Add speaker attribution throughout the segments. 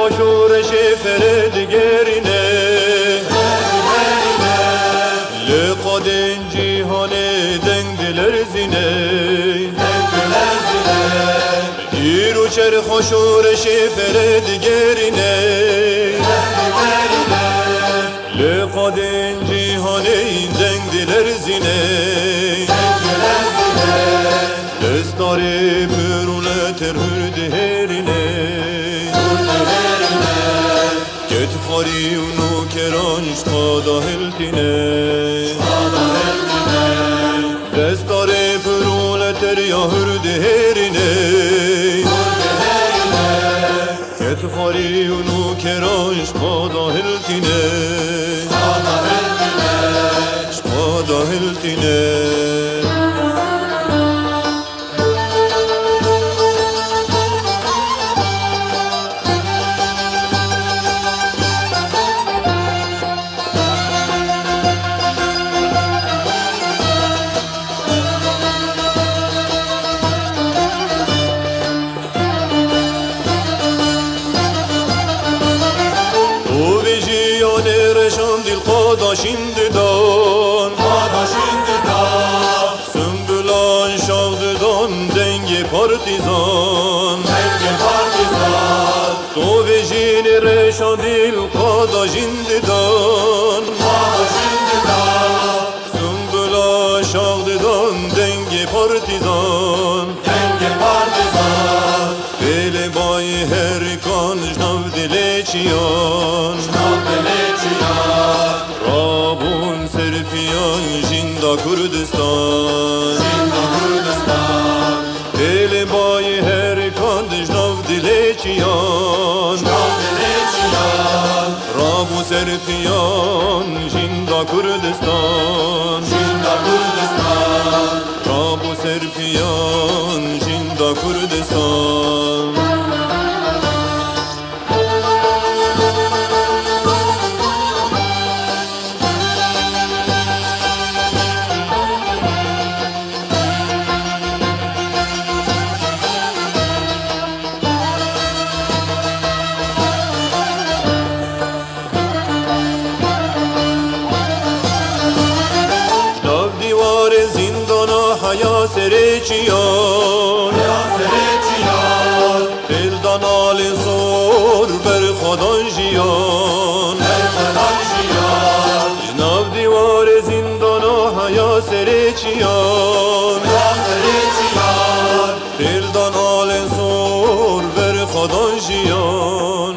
Speaker 1: خوشور شفر دگرینه لقادن جیهان دنگ دلر زینه ایرو چر خوشور شفر دگرینه لقادن جیهان دنگ دلر زینه دستاری پرونه ترهر دهرینه کت خاری اونو کرانش خدا هلتینه دستاری پرونه تر یاهر دهرینه کت خاری اونو کرانش خدا هلتینه خدا هلتینه Şindidan Sümbülan şahdıdan denge partizan To vejini reşadil kada şindidan Sümbülan şahdıdan denge partizan Bele bayi her kan jnav dileçiyan Rabun serpiyan jinda Kurdistan Deli bayi her kandijnav dileçiyan Rabun serpiyan jinda Kurdistan Rabun serpiyan jinda Kurdistan Sereçiyan Dildan alin sor ber khadan jiyan Jnav divar zindana haya sereçiyan Dildan alin sor ber khadan jiyan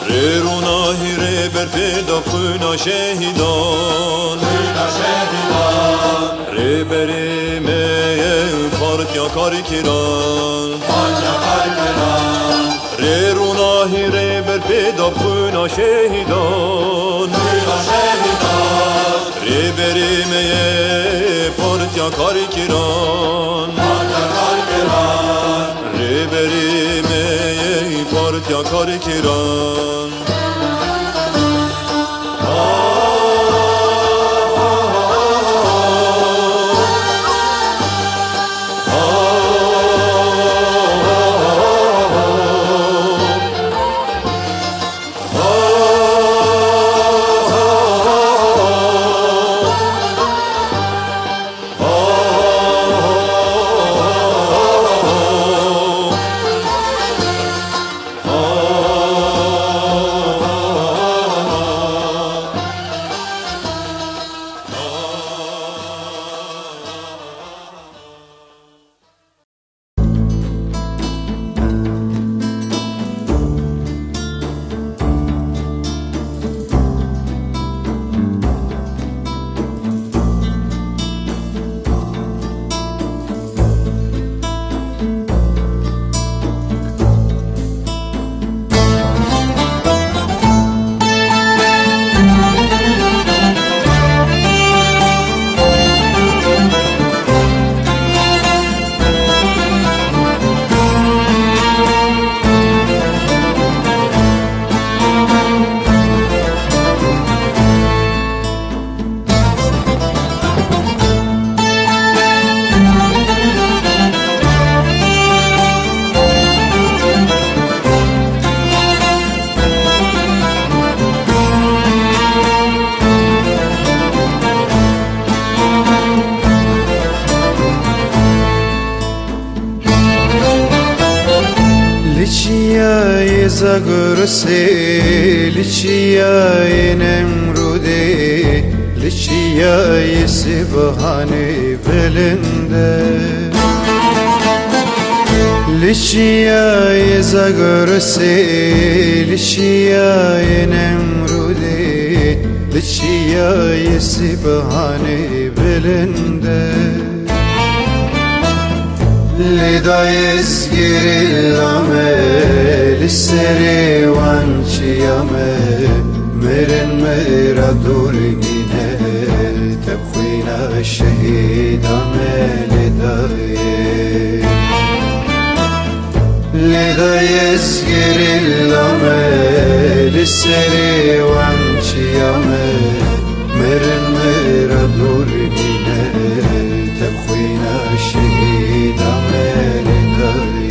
Speaker 1: Reruna hire ber peda khuna şehidan Reberime partya kar kiran Rerunahi reber peda puna şehidan Reberime partya kar kiran Reberime partya kar kiran
Speaker 2: زغرسي لشيا نمرودي لشيا يسبحاني بلنده لشيا زغرسي لشيا نمرودي لشيا يسبحاني بلنده لدا يسجر العمل السري وانشيامه مرن مرا دورجينه تبخينا الشهيد عمل دايه لدا يسجر العمل السري وانشيامه مرن مرا دورجينه تبخينا الشهيد عمل دايه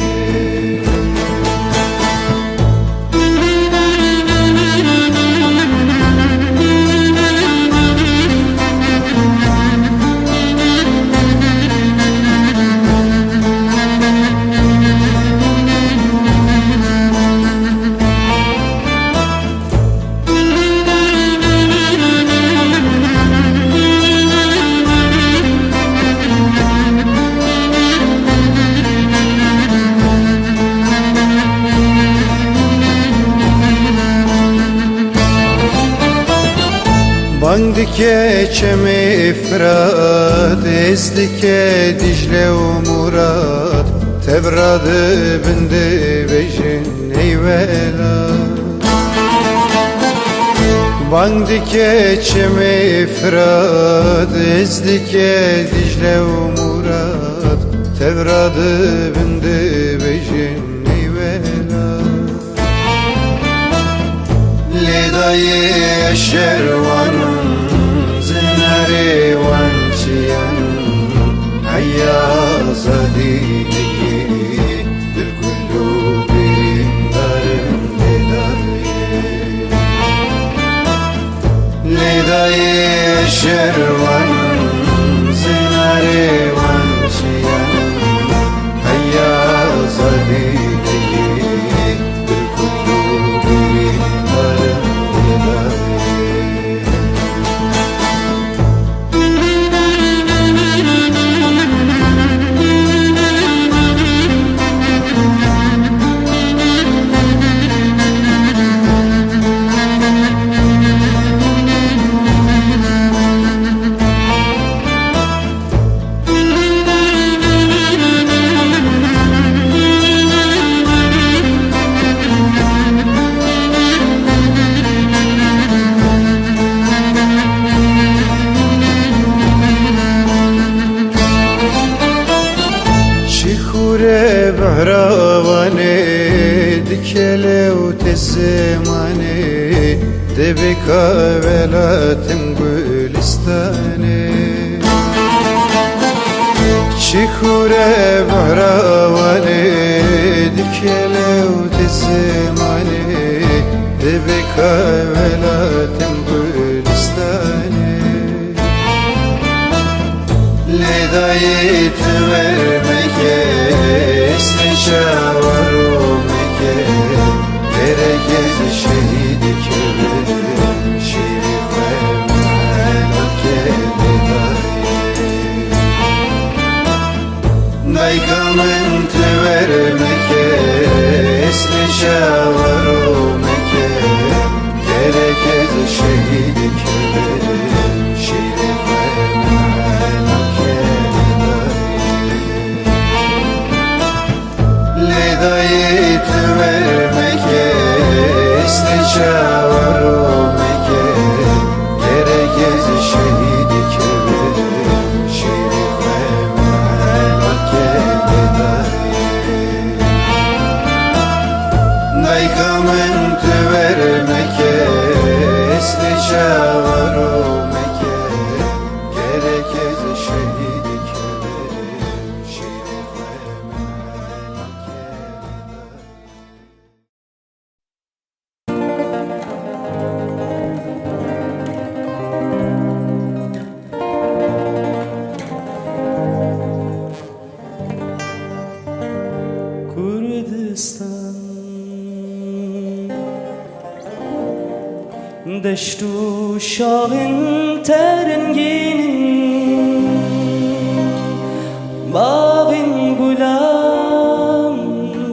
Speaker 2: Bandike çemi ifrat, ezdike Dicle u Murat, Tebradı bindi bejin eyvela. Bandike çemi ifrat, ezdike Dicle u Murat, Tebradı bindi bejin eyvela. Lidayı şervanın zinari vançiyan Hayyaza diniki bil kullu birin darın lidayı Lidayı şervanın zinari vançiyan Hayyaza diniki bil kullu birin darın بهراواني دكيلي وتزماني دبكا ولاتم قولستاني شكورة بهراواني دكيلي وتزماني دبكا ولاتم قولستاني لدايت vermeke İstişavarumeke Gerekez şehidi kebe Şerife melake bedaye Daykamenti vermeke İstişavarumeke Gerekez şehidi kebe Şerife melake Lidayet vermeke İstişavarumeke Gerekez şehidi kebe Şerife melake bedaye
Speaker 3: دشت و شاهین ترنگین باغین گلم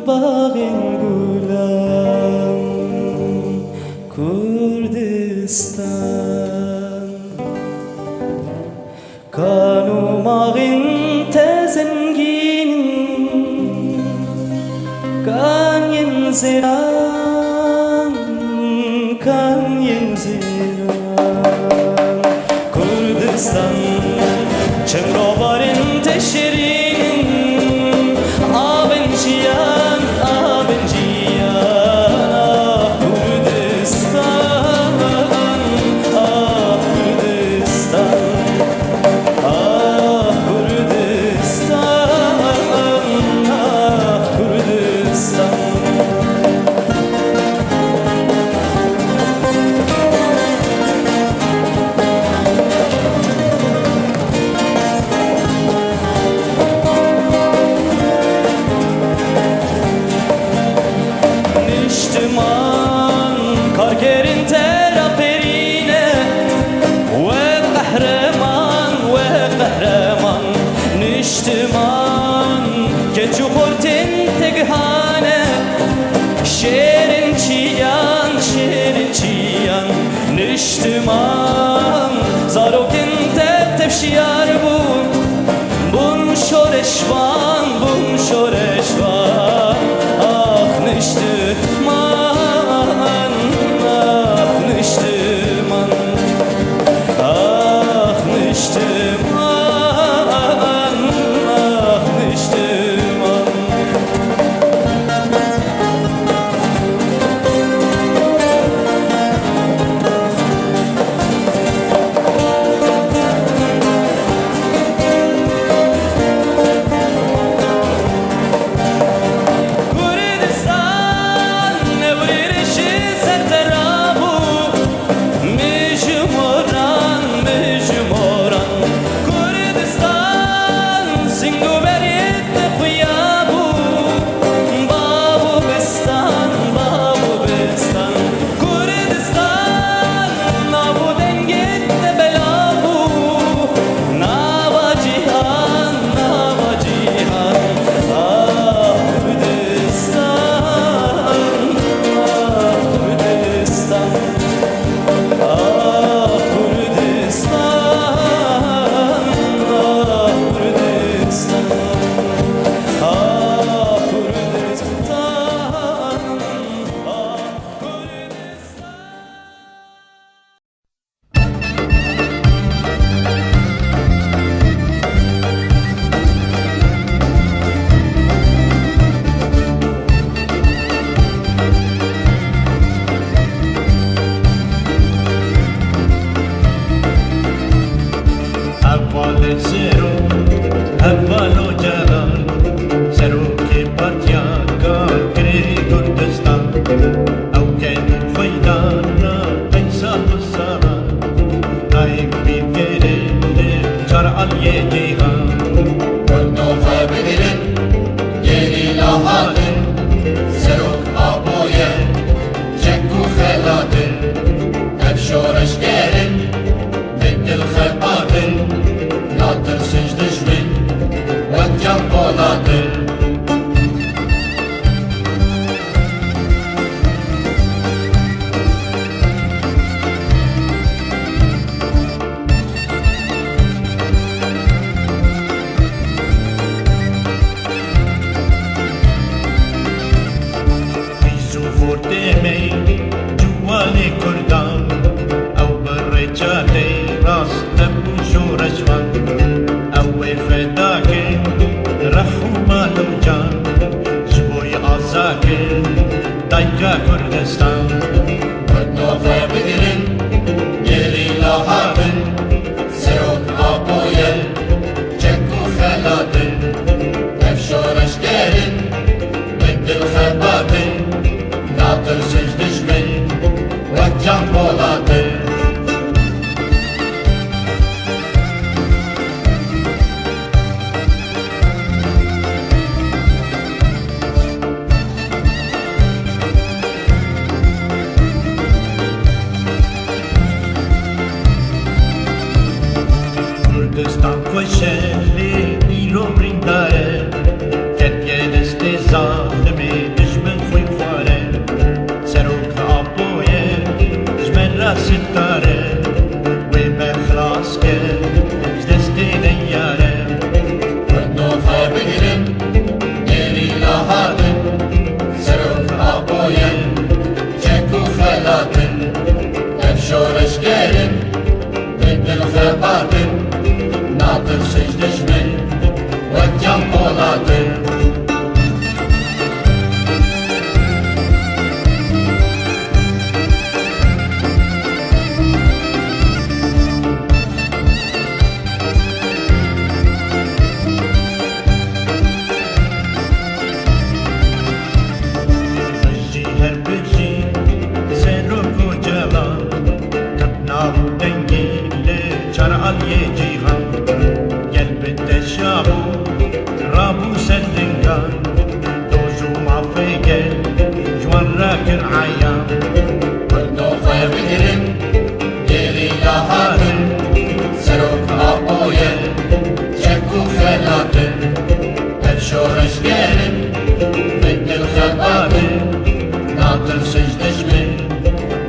Speaker 3: باغین گلم کردستان کانو ماغین تزنگین کان ینزران کان ینزران کردستان چنگاوارین تشرین آبنجیان آبنجیان کردستان کردستان كاركرين ترابرينه وقهرمان وقهرمان نشتمان كتشو خورتين تقهانه شيرين چيان شيرين چيان نشتمان زاروكين تتفشيار بون شورشوان بون شورشوان آخ نشتمان
Speaker 4: Tam koşeli iro brindare Terke deste zalimi düşmen خوی خواره سروک آبویه جمن را ستاره وی بخلاص که دستی دیاره
Speaker 5: Fırno fabigrin, geri lahadın Sırık aboyen, çeku feladın Efşoreş gelin, bedel febatın Natır secdişmin, ve can poladın
Speaker 4: بجی هر بجی سروک و جلال تبناو دنگی لی چرعال یه جیهان گل بتشابو رابو سلنگان دوزو مافی گل جوان را کر عیان
Speaker 5: Fırno fabigrin, geri lahadın Sırık aboyen, çeku feladın Efşoreş gelin, bedel febatın Natır secdişmin,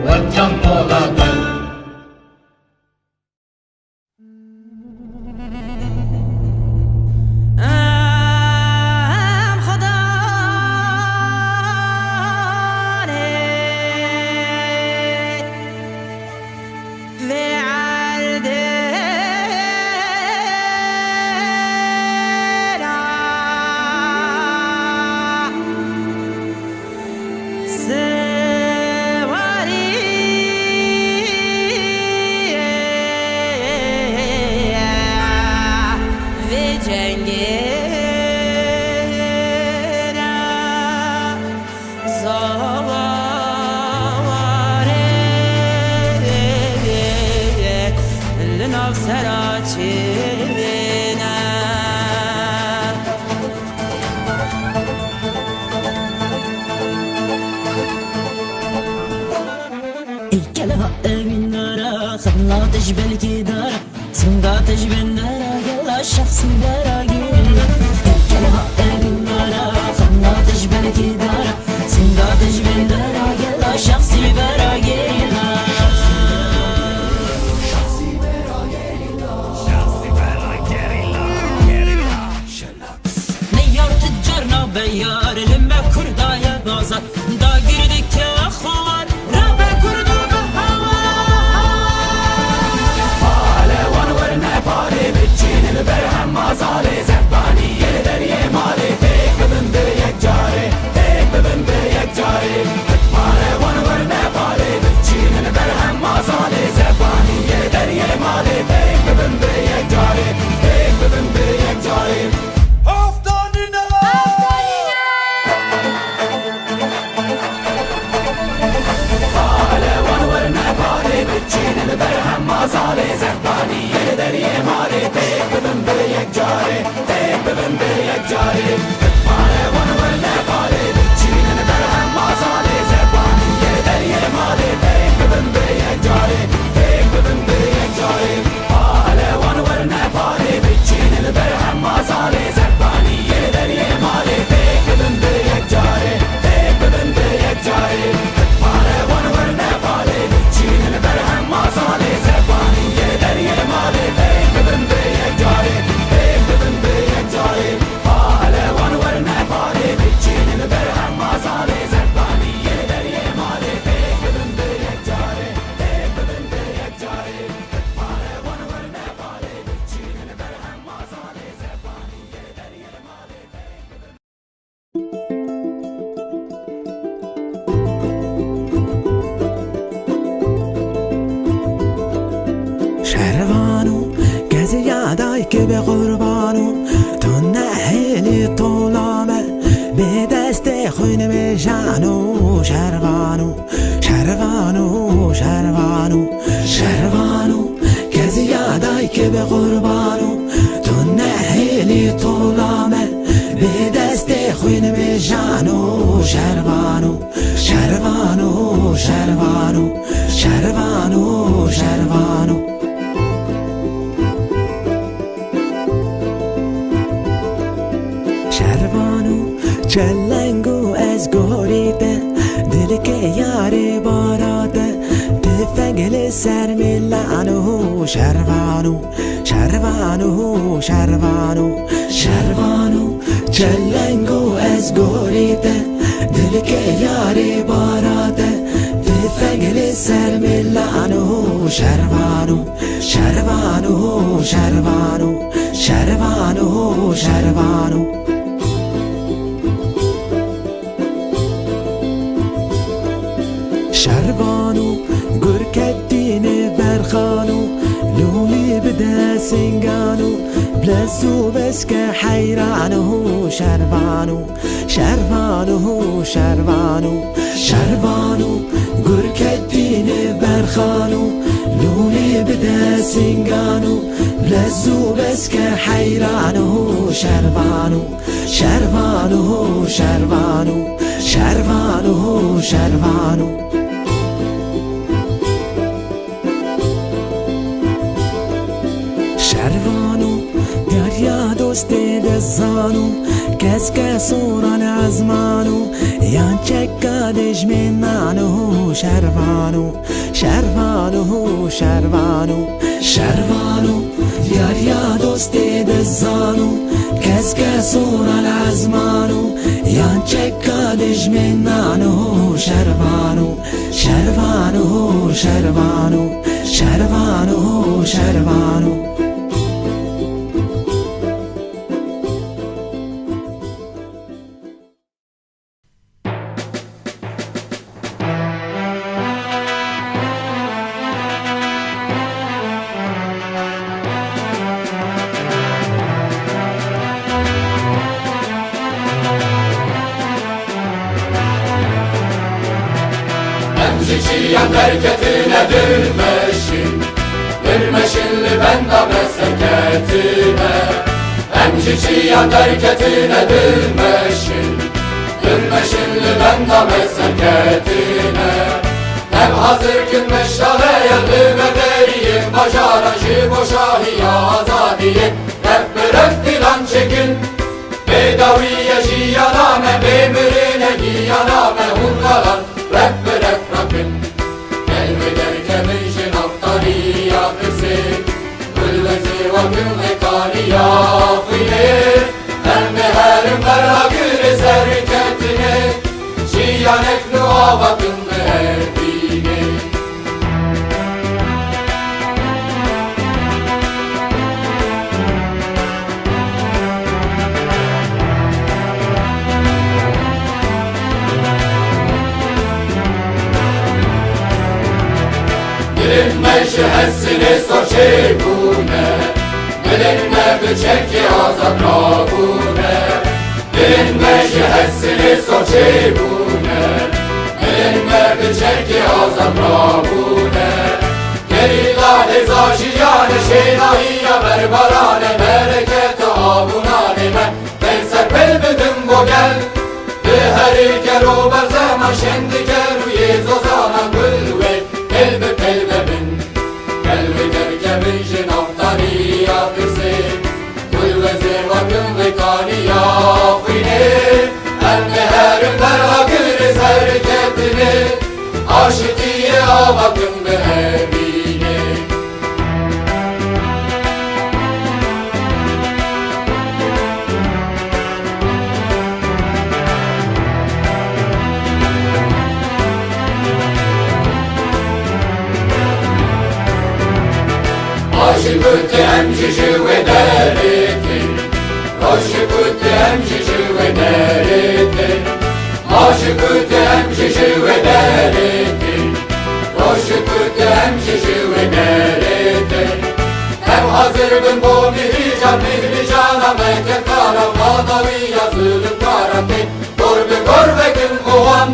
Speaker 5: ve can poladın
Speaker 6: ام خدا في عردنا سواري في جنگنا زواري لنفسراتنا
Speaker 7: الكلها من نارا خدنا تجبل كدارا سندا تجبل نارا قلا الشخص براقينا الكلها من نارا خدنا تجبل كدارا سندا تجبل نارا قلا الشخص براقينا نيار تجارنا بيار لما كردايا بازار دا girdik ya خوار رابع كردو
Speaker 8: شهروانو کسی یادای که به قربانو تو نهیلی طولامه به دست خوین بشانو شهروانو شهروانو شهروانو شهروانو کسی یادای که به قربانو تو نهیلی طولامه به دست خوین بشانو شهروانو شهروانو شهروانو شهروانو شهروانو چلنگو از گوریده دل که یاری باراده تفنگل سر ملانو شروانو شروانو شروانو شروانو چلنگو از گوریده دل که یاری باراده تفنگل سر ملانو شروانو شروانو شروانو شروانو شروانو شروانو گرکتین برخانو لولی بده سنگانو بلزو بس که حیرانو شروانو شروانو شروانو شروانو گرکتین برخانو لولی بده سنگانو بلزو بس که حیرانو شروانو شروانو شروانو شروانو شروانو شروانو دریا دوست دزانو کس که سوران ازمانو یان چکادش منانو شروانو شروانو شروانو شروانو دریا دوست دزانو کس که سوران ازمانو یان چکادش منانو شروانو شروانو شروانو شروانو شروانو
Speaker 5: Ciyan bereketine Dürmeşinli ben de mesleketine Ciyan bereketine Dürmeşinli ben de mesleketine Hem hazır gün meşale yerli mederiyim Bacaracı boşahiya azadiye Hep bırak dilan çekin Bedaviye ciyaname Bemirine giyaname Hundalar Rep bırak rakın Gel ve derkemin şinaftari yakısı Gülvezi vakın ve kani yakıyır Her meherim berha güre serketine Şiyanek nuha bakın meherdine Bilinme şehessini soçibune Bilinme bıçeki azakrabune Bilinme şehessini soçibune Bilinme bıçeki azakrabune Gerilla hezaşiyane şeynahiya berbarane Bereket abunane men Ben serpel bidim bu gel Biheri keru berzema şendi keru yezozana gülve Kelbe kelbe bin Kelbe derkemin şinaftari yakısı Gülve zevakın ve kani yakine El meherim berha güre serketine Aşikiye avakın behemine Aşıkıtı emcişi ve deritin Aşıkıtı emcişi ve deritin Aşıkıtı emcişi ve deritin Aşıkıtı emcişi ve deritin Hem hazırdım bu mihrican meket karam Madavi yazılım karantin Gorbe gün kovan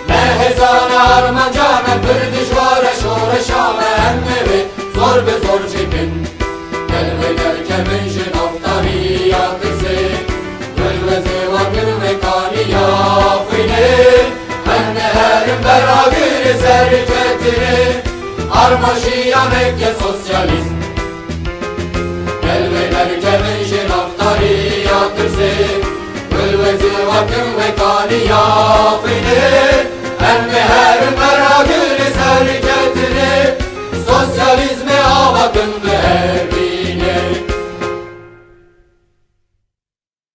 Speaker 5: Mehezana arman camen Bir dişvara şore şame emmevi Zor be zor çekin Gel ve derkemin şinaftari yakısı Gül ve zevakır ve kani yakine Ben meherim berha güre serketine Armaşiyan eke sosyalist Gel ve derkemin şinaftari yakısı Gül ve zevakır bakın ve kani yapılır. Emmi her merakını serketilir. Sosyalizme bakındı evine.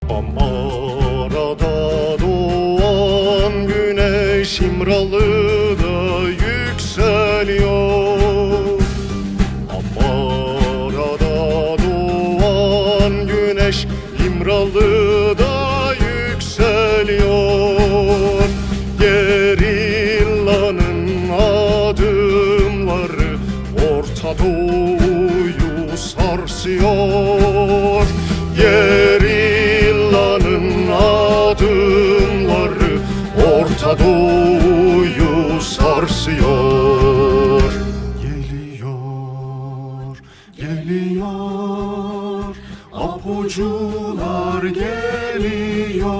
Speaker 9: Amara'da doğan güneş İmralı'da yükseliyor. Amara'da doğan güneş İmralı'da yükseliyor. Gerillanın adımları Orta Doğu'yu sarsıyor. Gerillanın adımları Orta Doğu'yu sarsıyor. Geliyor, geliyor, apucular geliyor.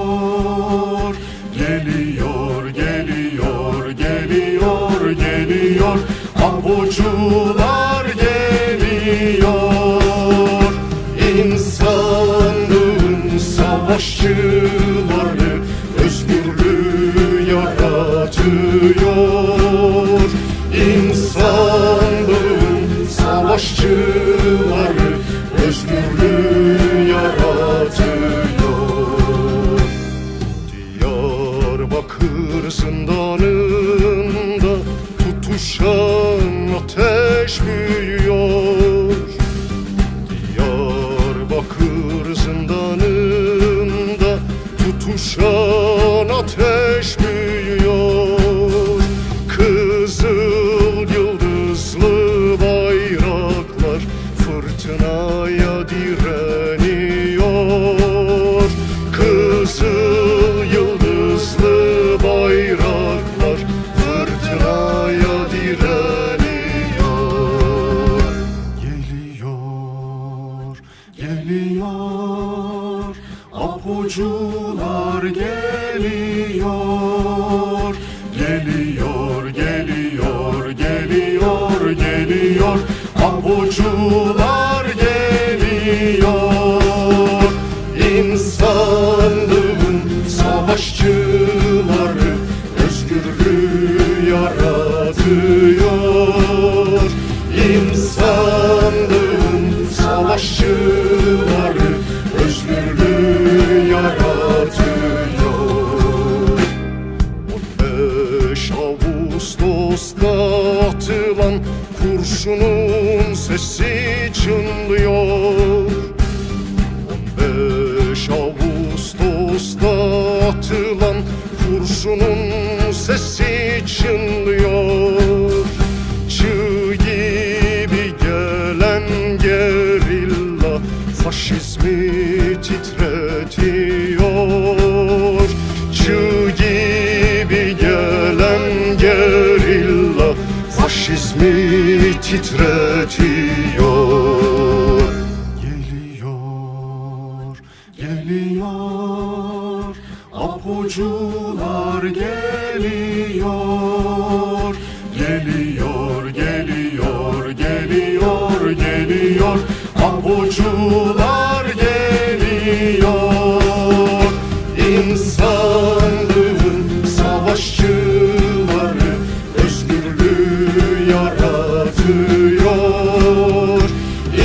Speaker 9: Geliyor, geliyor, geliyor, geliyor, apucular geliyor. İnsanlığın savaşçıları özgürlüğü yaratıyor. İnsanlığın savaşçıları özgürlüğü yaratıyor. Diyarbakır zindanında tutuşan ateş büyüyor. Diyarbakır zindanında tutuşan ateş büyüyor. Kızıl yıldızlı bayraklar fırtınaya direniyor. Kızıl yıldızlı bayraklar fırtınaya direniyor. Geliyor, geliyor, apucular geliyor. Geliyor, geliyor, geliyor, geliyor, apucular geliyor. İnsanlığın savaşçıları özgürlüğü yaratıyor. İnsanlığın savaşçıları özgürlüğü yaratıyor. 15 Ağustos'ta atılan kurşunun sesi çınlıyor. 15 Ağustos'ta atılan kurşunun sesi çınlıyor. Çığ gibi gelen gerilla faşizmi titretiyor. Çığ gibi gelen gerilla faşizmi titretiyor. Geliyor, geliyor, apucular geliyor. Geliyor, geliyor, geliyor, geliyor, apucular geliyor. İnsanlığın savaşçıları özgürlüğü yaratıyor.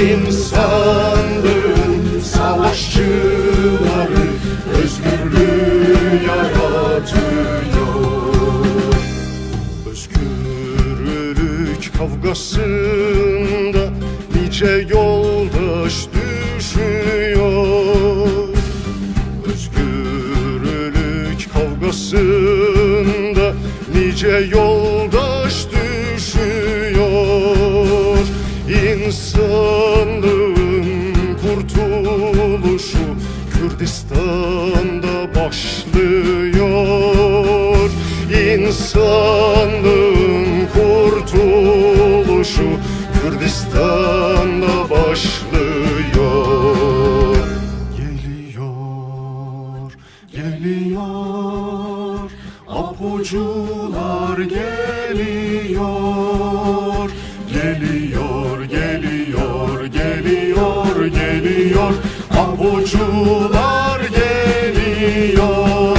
Speaker 9: İnsanlığın savaşçıları özgürlüğü yaratıyor. Özgürlük kavgasında nice yoldaş düşüyor. Özgürlük kavgasında nice yoldaş düşüyor. İnsanlığın kurtuluşu Kürdistan'da başlıyor. İnsanlığın kurtuluşu Kürdistan'da başlıyor. Geliyor, geliyor, apucular geliyor. Geliyor, geliyor, geliyor, geliyor, apucular geliyor.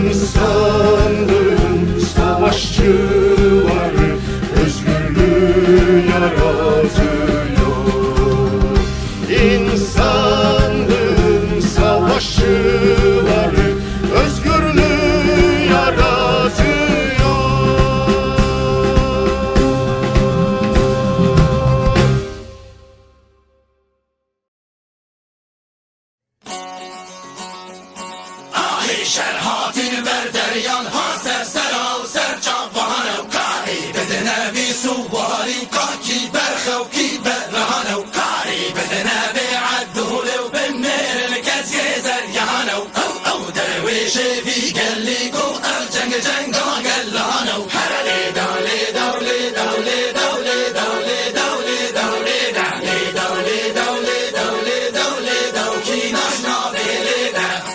Speaker 9: İnsanlığın savaşçıları özgürlüğü yaratıyor. İnsanlığın savaşçıları özgürlüğü yaratıyor.
Speaker 7: شرحاتین بر دریان ها سر سرا و سر جوان و کاری بدنه بی سواری کاکی برخو کی برهان و کاری بدنه بی عدول و بمیر الکز یزر یهان و او درویش بی گلی گو الجنگ جنگا گلان و هرلی دولی دولی دولی دولی دولی دولی دولی دولی دولی دولی دولی دولی دو کی نشنا بیلی ده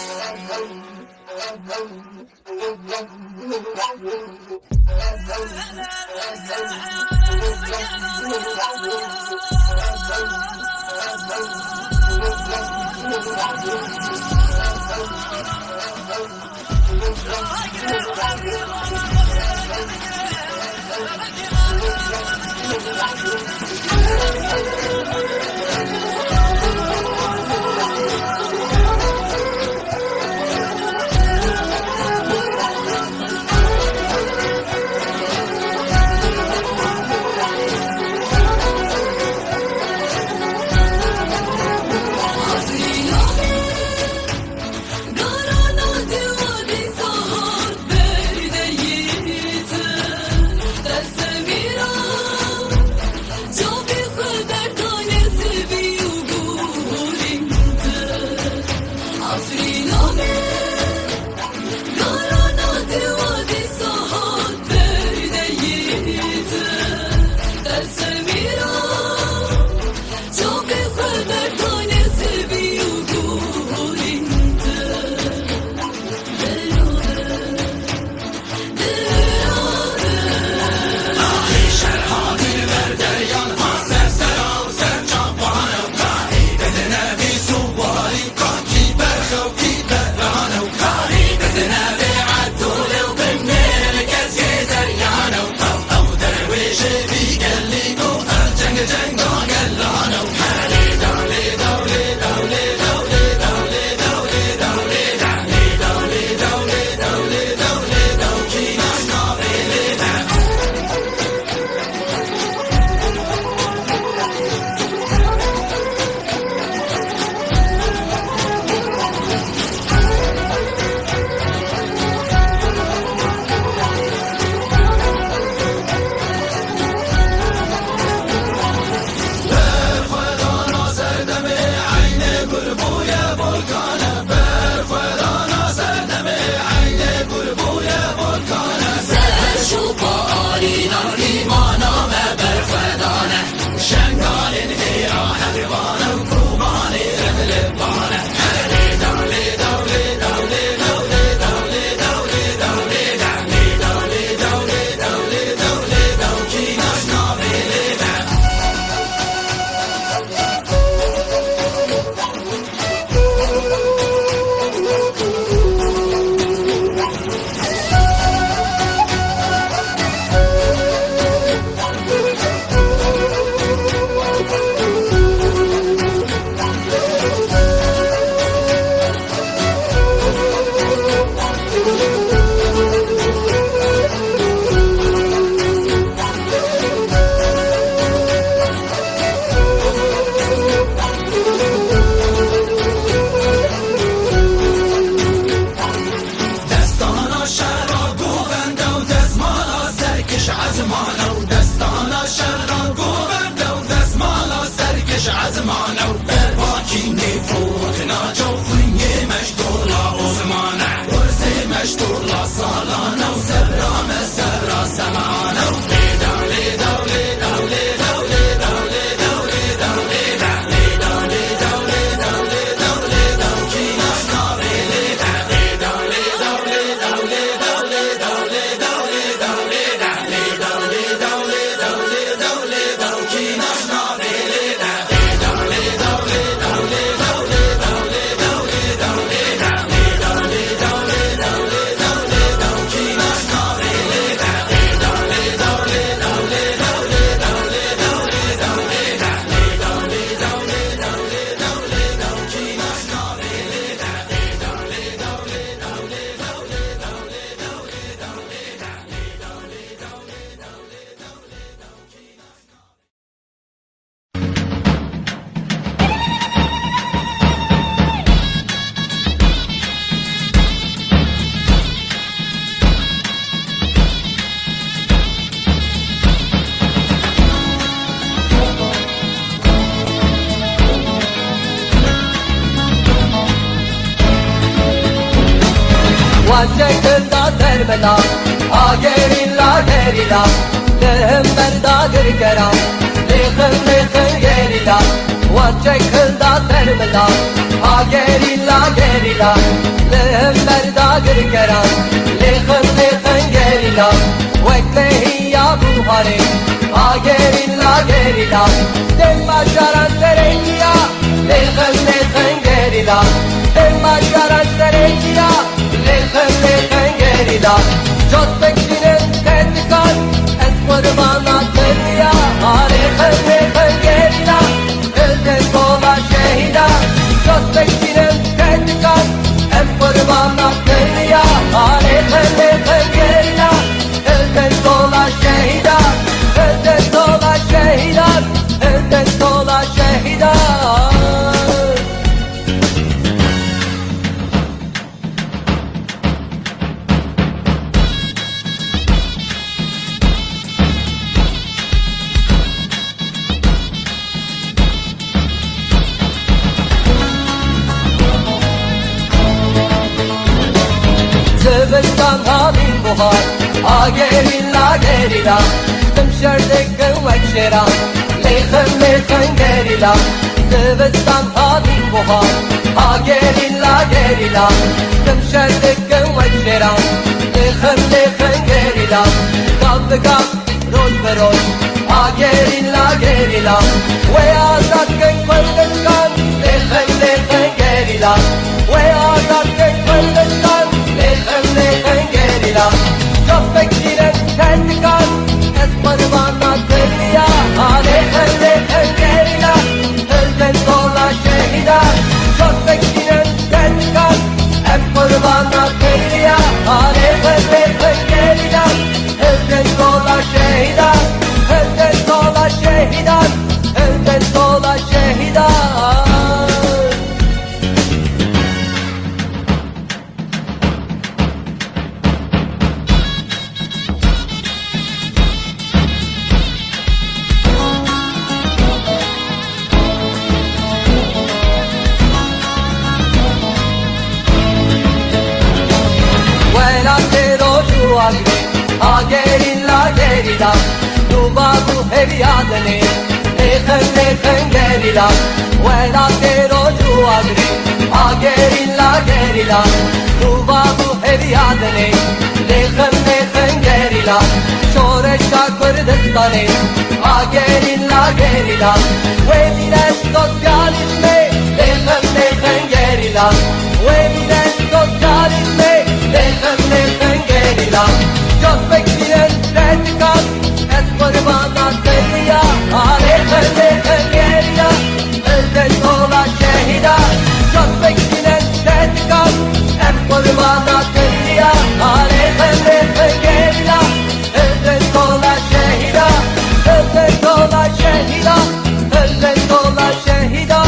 Speaker 3: kılda dermela Agerilla gerila Lehim berdadır keram Lehim lehim gerila Vacce kılda dermela Agerilla gerila Lehim berdadır keram Lehim lehim gerila Veklehi ya buhari Agerilla gerila Dem başaran terekiya Lehim lehim gerila Dem başaran terekiya Lehim lehim gerila Çok bekçinin tendikan Es kurbanat derya Lehim lehim gerila Öldün kola şehida Çok bekçinin tendikan Es kurbanat derya Lehim lehim gerila Öldün kola şehida Öldün kola şehida Öldün kola şehida Zıvıstan halim buhar Agerilla gerila Tımşerdekin vekşera Leyhim leyhim gerila Zıvıstan halim buhar Agerilla gerila Tımşerdekin vekşera Leyhim leyhim gerila Kaldı kal roş be roş Agerilla gerila Ve azadkın kıldıkkan Leyhim leyhim gerila Ve azadkın kıldıkkan Lehim lehim gerila Çok bekçinin tendikan Esmer bana derya Lehim lehim gerila Öldün kola şehida Çok bekçinin tendikan Esmer bana derya Lehim lehim gerila Öldün kola şehida Öldün kola şehida Öldün kola şehida Agerilla gerila Dubagu heviyadne Lehim lehim gerila Vela teroju agri Agerilla gerila Dubagu heviyadne Lehim lehim gerila Şoreşka Kurdistane Agerilla gerila Ve mines sosyalizme Lehim lehim gerila Ve mines sosyalizme Lehim lehim gerila Çok bekçinin tendikan Es kurbanat derya Lehim lehim gerila Öldün kola şehida Çok bekçinin tendikan Es kurbanat derya Lehim lehim gerila Öldün kola şehida Öldün kola şehida Öldün kola şehida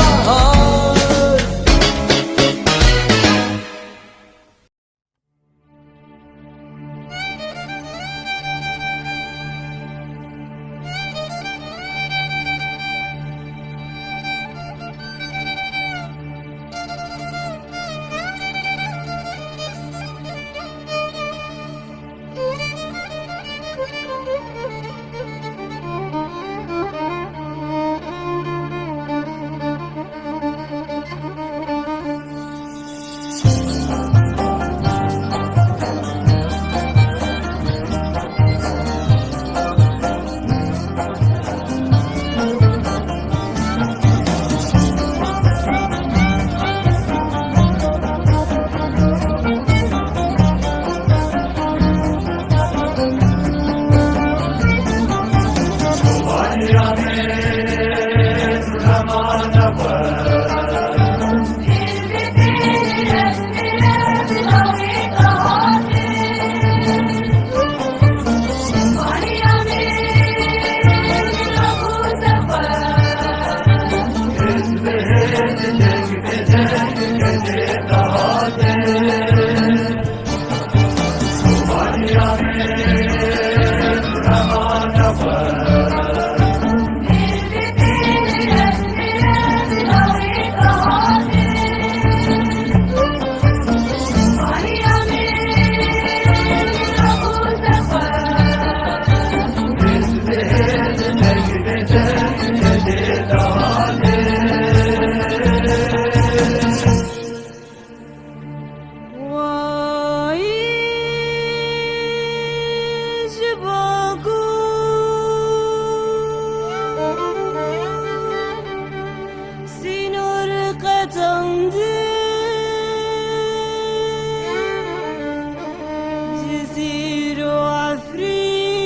Speaker 6: أسير وعفريت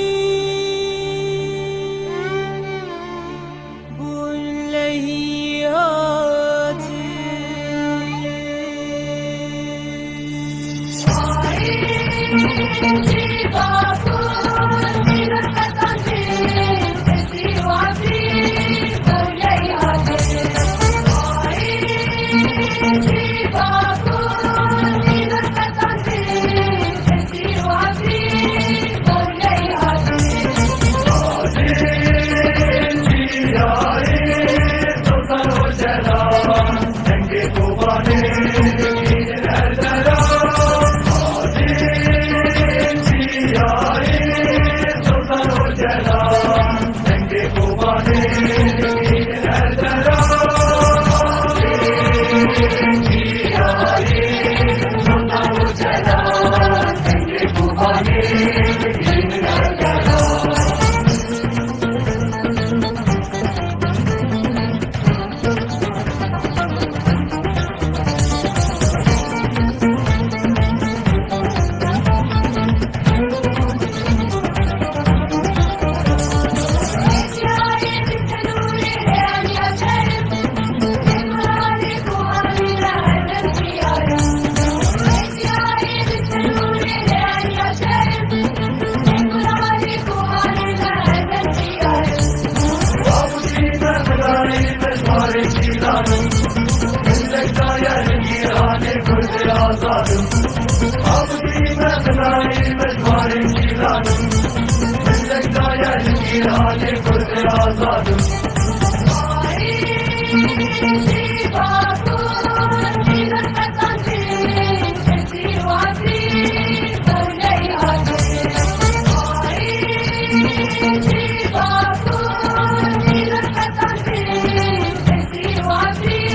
Speaker 6: بلهياتي
Speaker 10: Thank you.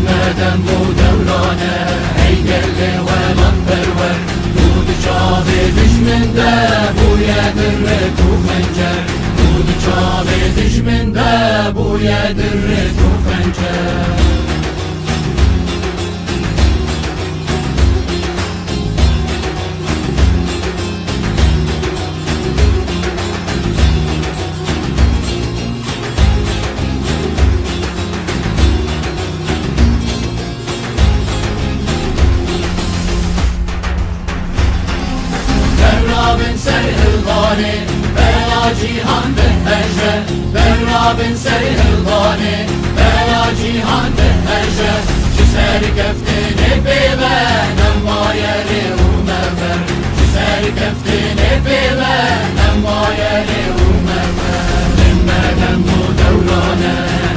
Speaker 5: Bilmeden bu devrane ey gelli velan perver Dudu çabe düşmende bu yedir tu pencer Dudu çabe düşmende bu yedir tu pencer Ben serhilvani Bela cihan beherce Ben serhilvani Bela cihan beherce Ciser keftini bilen Emma yeri umefer Ciser keftini bilen Emma yeri umefer Limmeden bu devrane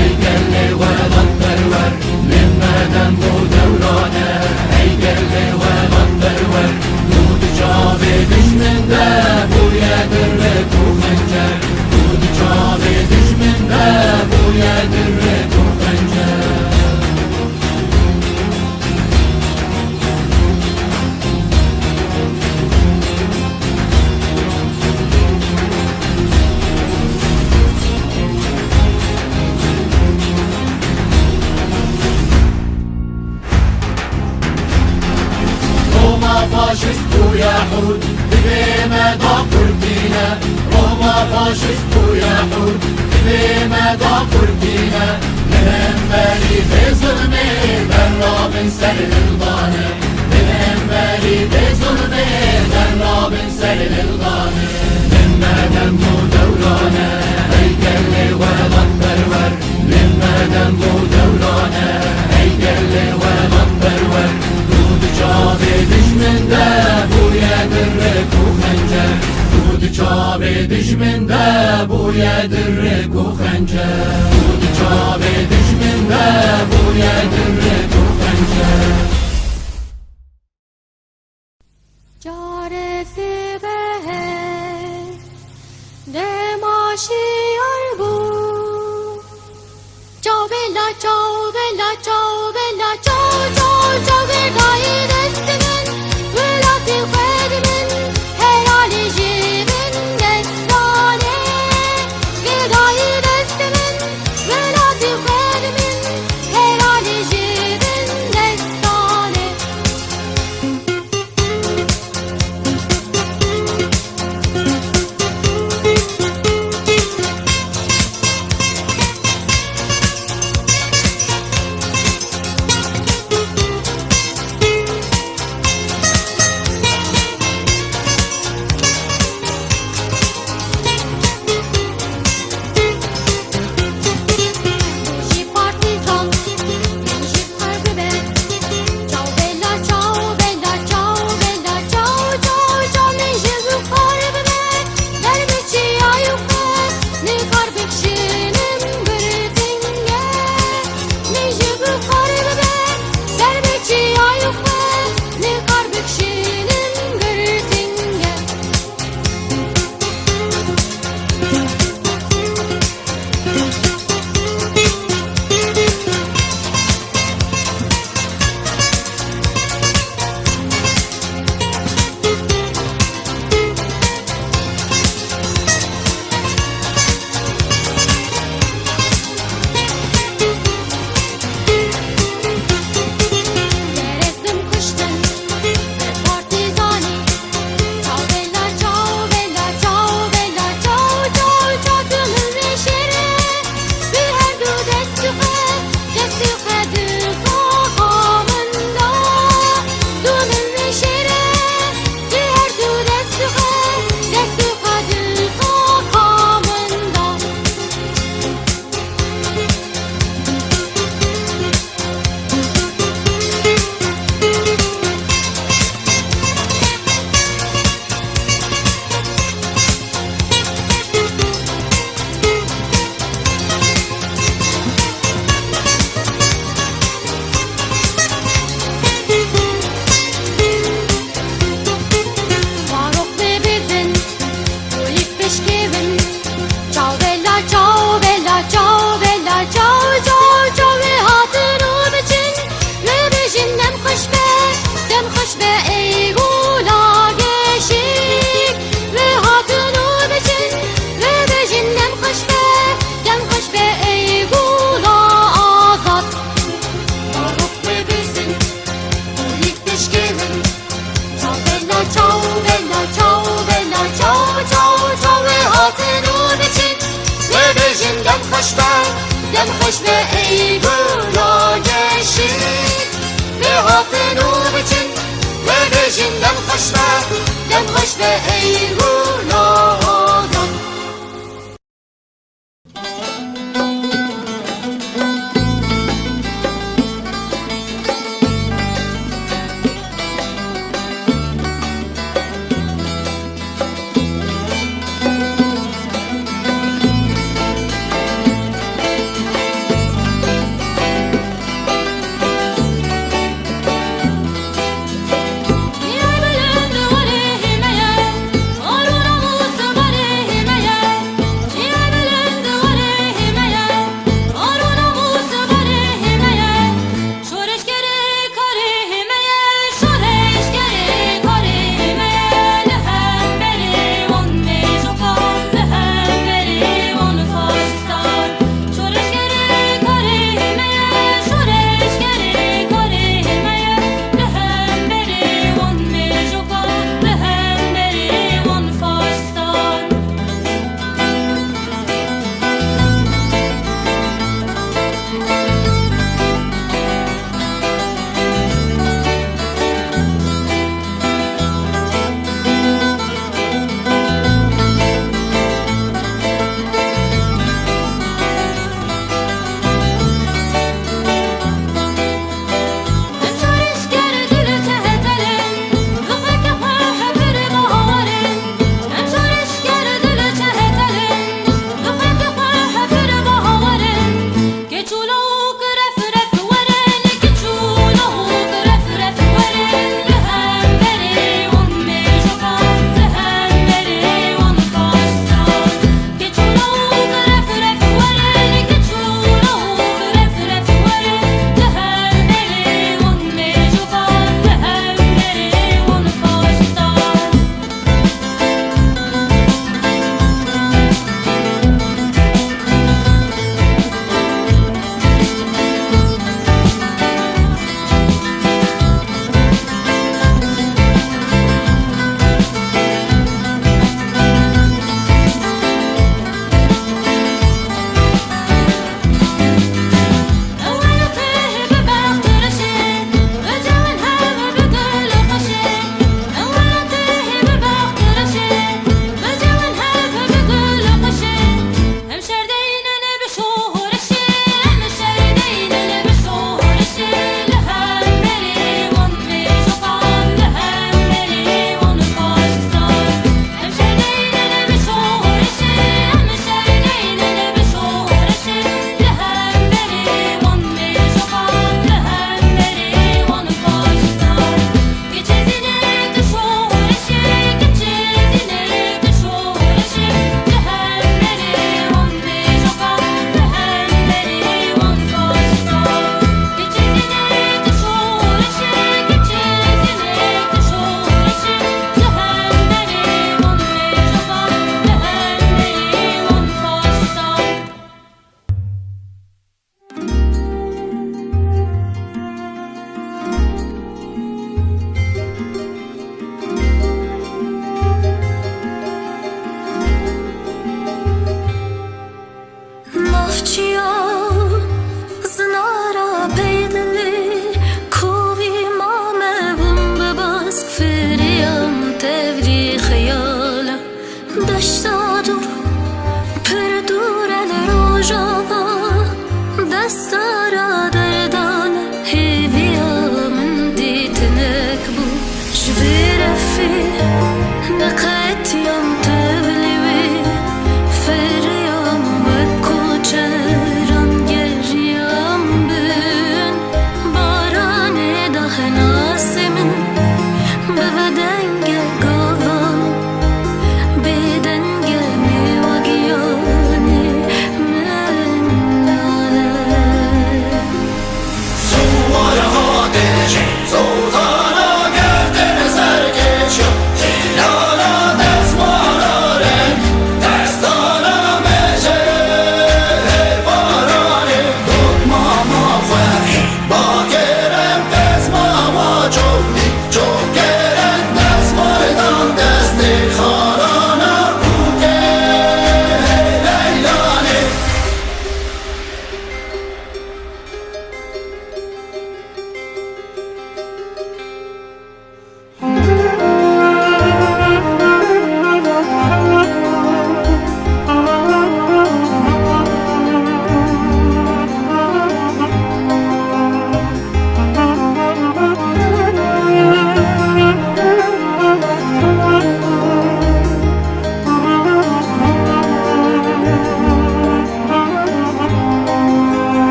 Speaker 5: Ey gelli velan perver Limmeden bu devrane Ey gelli velan perver Çabe düşmende bu yedir tu pencer Dudu çabe düşmende bu yedir tu pencer Roma faşist bu Yahud Dibime da Kurtine Roma faşist bu Yahud Dibime da Kurtine Benim beri de zulmi Ben Rabbin serhildane Benim beri de zulmi Ben Rabbin serhildane Limmeden bu devrane Ey gelli velan perver Limmeden bu devrane Ey gelli velan perver Çabe düşmende bu yedir ku pencer Dudu çabe düşmende bu yedir ku pencer Dudu çabe düşmende bu yedir ku pencer
Speaker 6: Caresi ve demaşiyar bu Ciao bella ciao bella ciao bella ciao ciao ciao Vedai destimin Velati khedimin Helali jimin Destane Vedai destimin Velati khedimin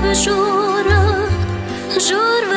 Speaker 6: بشورا جور و